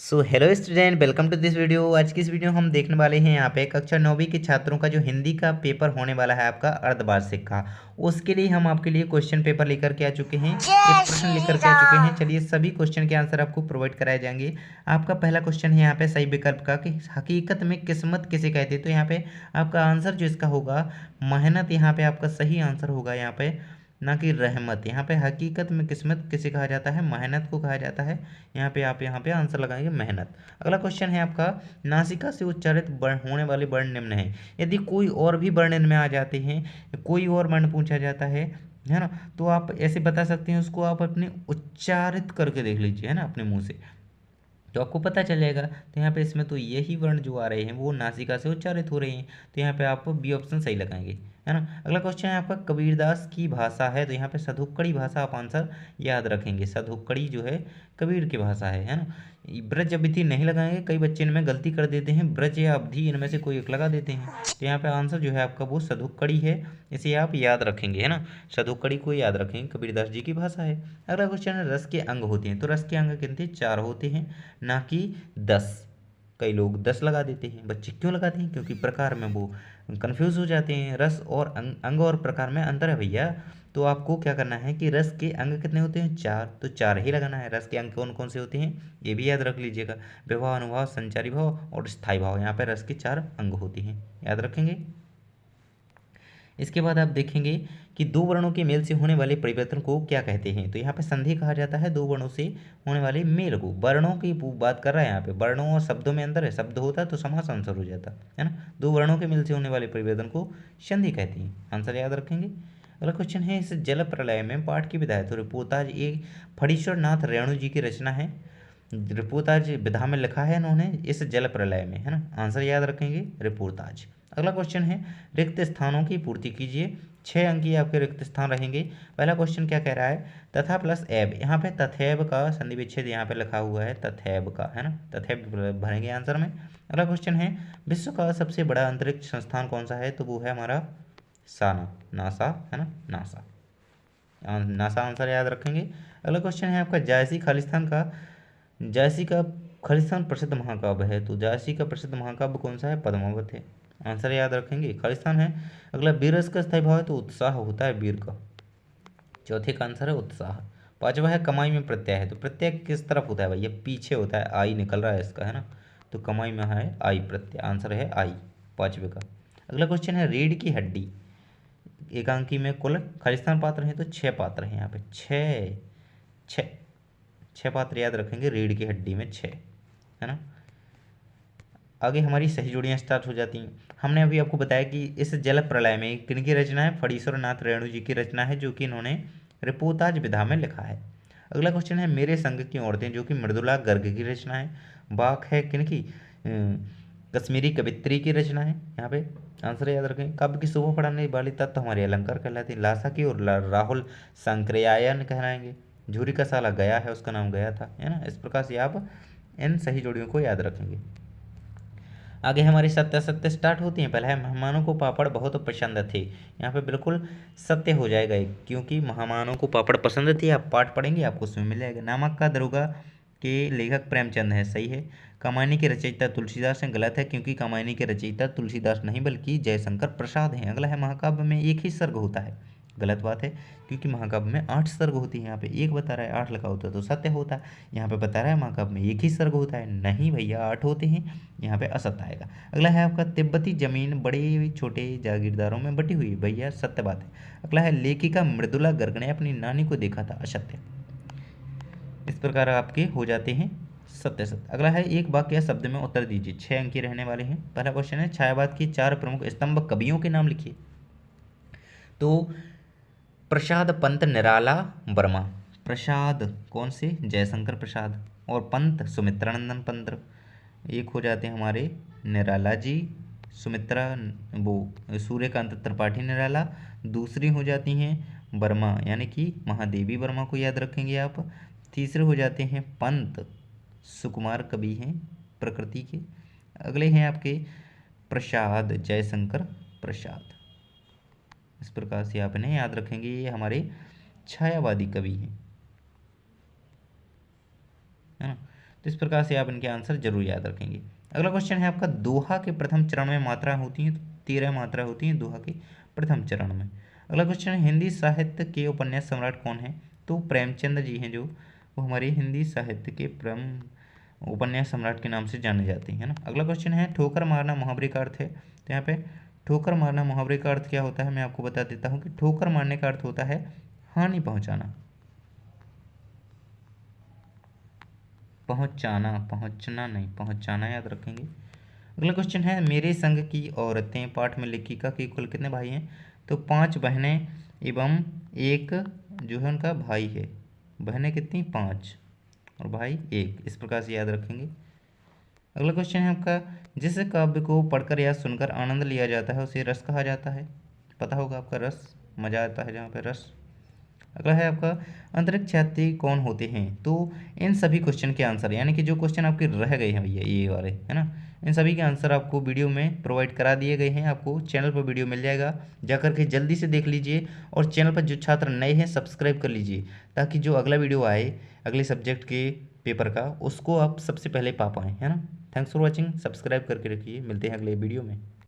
So hello student, welcome to this video. आज की इस वीडियो में हम देखने वाले हैं यहाँ पे कक्षा 9वीं के छात्रों का जो हिंदी का पेपर होने वाला है आपका अर्धवार्षिक का, उसके लिए हम आपके लिए क्वेश्चन पेपर लेकर के आ चुके हैं। एक प्रश्न लेकर के आ चुके हैं। चलिए सभी क्वेश्चन के आंसर आपको प्रोवाइड कराए जाएंगे। आपका पहला क्वेश्चन है यहाँ पे सही विकल्प का कि हकीकत में किस्मत किसे कहते हैं। तो यहाँ पे आपका आंसर जो इसका होगा मेहनत, यहाँ पे आपका सही आंसर होगा यहाँ पे, ना कि रहमत। यहाँ पे हकीकत में किस्मत किसे कहा जाता है, मेहनत को कहा जाता है। यहाँ पे आप यहाँ पे आंसर लगाएंगे मेहनत। अगला क्वेश्चन है आपका नासिका से उच्चारित होने वाले वर्ण निम्न है। यदि कोई और भी वर्ण इनमें आ जाते हैं, कोई और वर्ण पूछा जाता है ना, तो आप ऐसे बता सकते हैं उसको, आप अपने उच्चारित करके देख लीजिए, है ना, अपने मुंह से, तो आपको पता चलेगा। तो यहाँ पे इसमें तो यही वर्ण जो आ रहे हैं वो नासिका से उच्चारित हो रहे हैं, तो यहाँ पे आप बी ऑप्शन सही लगाएंगे, है ना। अगला क्वेश्चन है आपका कबीरदास की भाषा है। तो यहाँ पे सधुक्कड़ी भाषा आप आंसर याद रखेंगे। सधुक्कड़ी जो है कबीर की भाषा है ना। ब्रज अवधि नहीं लगाएंगे, कई बच्चे इनमें गलती कर देते हैं, ब्रज या अवधि इनमें से कोई एक लगा देते हैं। तो यहाँ पे आंसर जो है आपका वो सधुक्कड़ी है, इसे आप याद रखेंगे, है ना। सधुक्कड़ी को याद रखेंगे, कबीरदास जी की भाषा है। अगला क्वेश्चन है रस के अंग होते हैं। तो रस के अंग कितने, 4 होते हैं, ना कि 10। कई लोग 10 लगा देते हैं। बच्चे क्यों लगाते हैं, क्योंकि प्रकार में वो कंफ्यूज हो जाते हैं। रस और अंग और प्रकार में अंतर है भैया। तो आपको क्या करना है कि रस के अंग कितने होते हैं, 4, तो 4 ही लगाना है। रस के अंग कौन कौन से होते हैं ये भी याद रख लीजिएगा। विभाव, अनुभाव, संचारी भाव और स्थायी भाव। यहाँ पर रस के 4 अंग होते हैं, याद रखेंगे। इसके बाद आप देखेंगे कि दो वर्णों के मेल से होने वाले परिवर्तन को क्या कहते हैं। तो यहाँ पे संधि कहा जाता है दो वर्णों से होने वाले मेल को। वर्णों की बात कर रहा है यहाँ पे, वर्णों और शब्दों में अंतर है, शब्द होता तो समास आंसर हो जाता, है ना। दो वर्णों के मेल से होने वाले परिवर्तन को संधि कहते हैं, आंसर याद रखेंगे। अगला क्वेश्चन है इस जल प्रलय में पाठ की विधायक। तो रिपोर्ताज एक फणीश्वर नाथ रेणु जी की रचना है। रिपोर्ताज विधा में लिखा है इन्होंने इस जल प्रलय में, है ना, आंसर याद रखेंगे रिपोर्ताज। अगला क्वेश्चन है रिक्त स्थानों की पूर्ति कीजिए। 6 अंक की आपके रिक्त स्थान रहेंगे। पहला क्वेश्चन क्या कह रहा है, तथा प्लस एब। यहाँ पे तथैब का संधि विच्छेद यहाँ पे लिखा हुआ है, तथैब का, है ना, तथैब भरेंगे आंसर में। अगला क्वेश्चन है विश्व का सबसे बड़ा अंतरिक्ष संस्थान कौन सा है। तो वो है हमारा साना, नासा, है ना, नासा। नासा आंसर याद रखेंगे। अगला क्वेश्चन है आपका जायसी का खालिस्तान प्रसिद्ध महाकाव्य है। तो जायसी का प्रसिद्ध महाकाव्य कौन सा है, पद्मावत है, आंसर याद रखेंगे, खालिस्तान है। अगला वीरस का स्थायी भाव है, तो उत्साह होता है वीर का, चौथे का आंसर है उत्साह। पांचवा है कमाई में प्रत्यय है। तो प्रत्यय किस तरफ होता है भैया, पीछे होता है, आई निकल रहा है इसका, है ना। तो कमाई में है आई प्रत्यय, आंसर है आई, पांचवे का। अगला क्वेश्चन है रीढ़ की हड्डी एकांकी में कुल खालिस्तान पात्र हैं। तो 6 पात्र हैं यहाँ पे, 6 6 6 पात्र याद रखेंगे, रीढ़ की हड्डी में 6, है ना। आगे हमारी सही जोड़ियाँ स्टार्ट हो जाती हैं। हमने अभी आपको बताया कि इस जल प्रलय में किनकी रचना है, फणीश्वर नाथ रेणु जी की रचना है, जो कि इन्होंने रिपोर्ताज विधा में लिखा है। अगला क्वेश्चन है मेरे संग की औरतें, जो कि मृदुला गर्ग की रचना है। बाक है किनकी, कश्मीरी कवित्री की रचना है। यहाँ पे आंसर याद रखें। काव्य की शोभा बढ़ाने वाली तत्व हमारे अलंकार कहलाते हैं। लासा की और राहुल संक्रियायन कहलाएंगे। झूरी का साला गया है, उसका नाम गया था, है ना। इस प्रकार से आप इन सही जोड़ियों को याद रखेंगे। आगे हमारी सत्य सत्य स्टार्ट होती हैं। पहला है मेहमानों को पापड़ बहुत पसंद थे। यहाँ पे बिल्कुल सत्य हो जाएगा एक, क्योंकि मेहमानों को पापड़ पसंद थे। आप पाठ पढ़ेंगे आपको उसमें मिल जाएगा। नामक का दरोगा के लेखक प्रेमचंद है, सही है। कमायनी के रचयिता तुलसीदास हैं, गलत है, क्योंकि कमायनी के रचयिता तुलसीदास नहीं बल्कि जयशंकर प्रसाद हैं। अगला है महाकाव्य में एक ही सर्ग होता है, गलत बात है, क्योंकि महाकाव्य में 8 सर्ग होती हैं। यहाँ पे एक बता रहा है 8 लिखा होता है तो सत्य होता है। यहाँ पे बता रहा है महाकाव्य में एक ही सर्ग होता है, नहीं भैया 8 होते हैं, यहाँ पे असत्य आएगा। अगला है आपका तिब्बती जमीन बड़े छोटे जागीरदारों में बटी हुई, भैया सत्य बात है। अगला है लेखिका मृदुला गर्ग ने अपनी नानी को देखा था, असत्य। इस प्रकार आपके हो जाते हैं सत्य सत्य। अगला है एक वाक्य या शब्द में उत्तर दीजिए, 6 अंक के रहने वाले हैं। पहला क्वेश्चन है छायावाद की 4 प्रमुख स्तंभ कवियों के नाम लिखिए। तो प्रसाद पंत निराला वर्मा। प्रसाद कौन से, जयशंकर प्रसाद, और पंत सुमित्रानंदन पंत। एक हो जाते हैं हमारे निराला जी, सुमित्रा, वो सूर्यकांत त्रिपाठी निराला। दूसरी हो जाती हैं वर्मा, यानी कि महादेवी वर्मा को याद रखेंगे आप। तीसरे हो जाते हैं पंत, सुकुमार कवि हैं प्रकृति के। अगले हैं आपके प्रसाद, जयशंकर प्रसाद। इस प्रकार से आप इन्हें याद रखेंगे, ये हमारे छायावादी कवि हैं, है ना। तो इस प्रकार से आप इनके आंसर जरूर याद रखेंगे। अगला क्वेश्चन है आपका, दोहा के प्रथम चरण में मात्रा होती हैं, तो 13 मात्रा होती हैं दोहा के प्रथम चरण में। अगला क्वेश्चन है, हिंदी साहित्य के उपन्यास सम्राट कौन है? तो प्रेमचंद जी हैं, जो वो हमारे हिंदी साहित्य के उपन्यास सम्राट के नाम से जाने जाते हैं ना। अगला क्वेश्चन है, ठोकर मारना मुहावरे का अर्थ है? तो यहाँ पे ठोकर मारना मुहावरे का अर्थ क्या होता है, मैं आपको बता देता हूँ कि ठोकर मारने का अर्थ होता है हानि पहुँचाना, पहुँचना नहीं, पहुँचाना याद रखेंगे। अगला क्वेश्चन है, मेरे संग की औरतें पाठ में लेखिका के कुल कितने भाई हैं? तो 5 बहनें एवं एक जो है उनका भाई है। बहनें कितनी? 5 और भाई 1, इस प्रकार से याद रखेंगे। अगला क्वेश्चन है आपका, जिस काव्य को पढ़कर या सुनकर आनंद लिया जाता है उसे रस कहा जाता है? पता होगा आपका, रस, मजा आता है जहाँ पे रस। अगला है आपका, अंतरिक्ष यात्री कौन होते हैं? तो इन सभी क्वेश्चन के आंसर, यानी कि जो क्वेश्चन आपके रह गए हैं भैया ये वाले, है ना, इन सभी के आंसर आपको वीडियो में प्रोवाइड करा दिए गए हैं। आपको चैनल पर वीडियो मिल जाएगा, जाकर के जल्दी से देख लीजिए। और चैनल पर जो छात्र नए हैं सब्सक्राइब कर लीजिए, ताकि जो अगला वीडियो आए अगले सब्जेक्ट के पेपर का, उसको आप सबसे पहले पा पाएँ, है ना। थैंक्स फॉर वॉचिंग, सब्सक्राइब करके रखिए, मिलते हैं अगले वीडियो में।